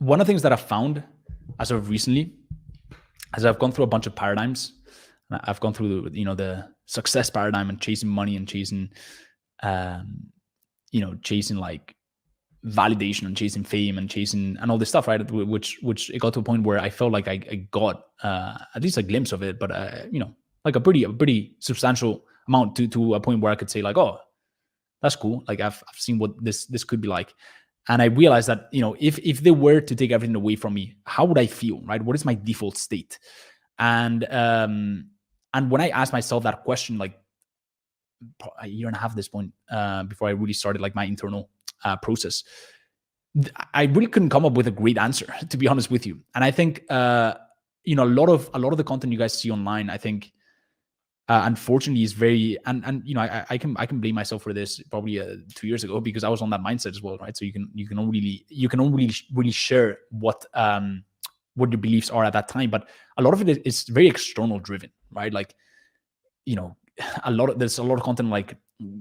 one of the things that I've found as of recently, as I've gone through a bunch of paradigms, I've gone through, the success paradigm and chasing money and chasing, chasing like validation and chasing fame and chasing and all this stuff, right? Which it got to a point where I felt like I got at least a glimpse of it, but like a pretty substantial amount to a point where I could say like, oh, that's cool. Like I've seen what this could be like. And I realized that, if they were to take everything away from me, how would I feel, right? What is my default state? And when I asked myself that question, like a year and a half at this point, before I really started like my internal process, I really couldn't come up with a great answer, to be honest with you. And I think, a lot of the content you guys see online, I think, unfortunately is very, and I can blame myself for this probably 2 years ago, because I was on that mindset as well, right? So you can only really share what your beliefs are at that time, but a lot of it is very external driven, right? Like, there's a lot of content like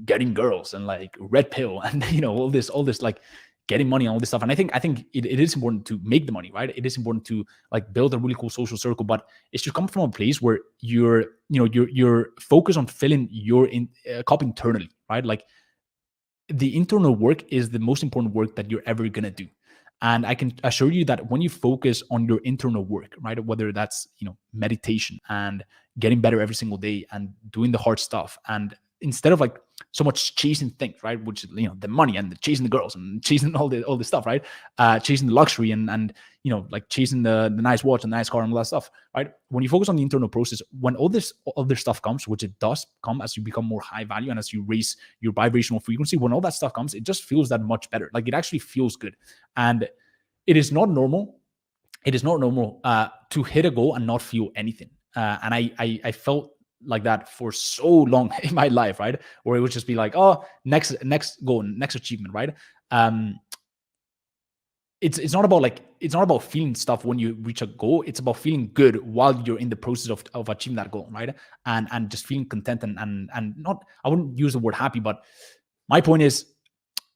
getting girls and like red pill and all this like getting money and all this stuff. And I think it is important to make the money, right? It is important to like build a really cool social circle, but it should come from a place where you're focused on filling your cup internally, right? Like the internal work is the most important work that you're ever gonna do. And I can assure you that when you focus on your internal work, right, whether that's meditation and getting better every single day and doing the hard stuff, and instead of like so much chasing things, right, which is the money and chasing the girls and chasing all this stuff, right, chasing the luxury and like chasing the nice watch and the nice car and all that stuff, right? When you focus on the internal process, when all this other stuff comes, which it does come as you become more high value and as you raise your vibrational frequency, when all that stuff comes, it just feels that much better. Like it actually feels good. And it is not normal. It is not normal to hit a goal and not feel anything. And I felt like that for so long in my life, right? Where it would just be like, oh, next goal, next achievement, right? It's not about feeling stuff when you reach a goal. It's about feeling good while you're in the process of achieving that goal, right? And just feeling content and not, I wouldn't use the word happy, but my point is,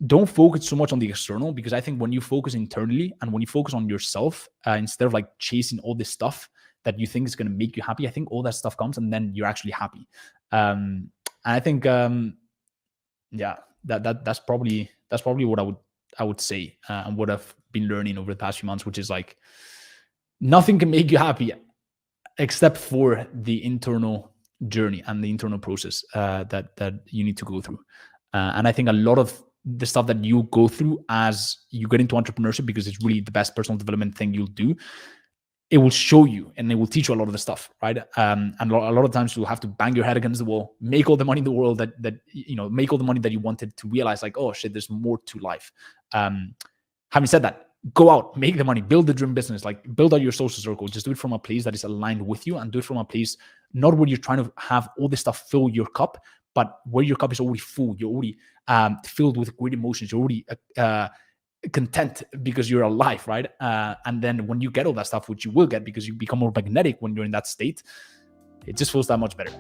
don't focus so much on the external, because I think when you focus internally and when you focus on yourself, instead of like chasing all this stuff that you think is going to make you happy, I think all that stuff comes and then you're actually happy. And I think, that's probably what I would say, and what I've been learning over the past few months, which is like nothing can make you happy except for the internal journey and the internal process that you need to go through. And I think a lot of the stuff that you go through as you get into entrepreneurship, because it's really the best personal development thing you'll do, it will show you and it will teach you a lot of the stuff, right? And a lot of times you'll have to bang your head against the wall, make all the money in the world that make all the money that you wanted, to realize like, oh shit, there's more to life. Having said that, go out, make the money, build the dream business, like build out your social circle. Just do it from a place that is aligned with you, and do it from a place not where you're trying to have all this stuff fill your cup, but where your cup is already full. You're already filled with great emotions. You're already content because you're alive, right? And then when you get all that stuff, which you will get because you become more magnetic when you're in that state, it just feels that much better.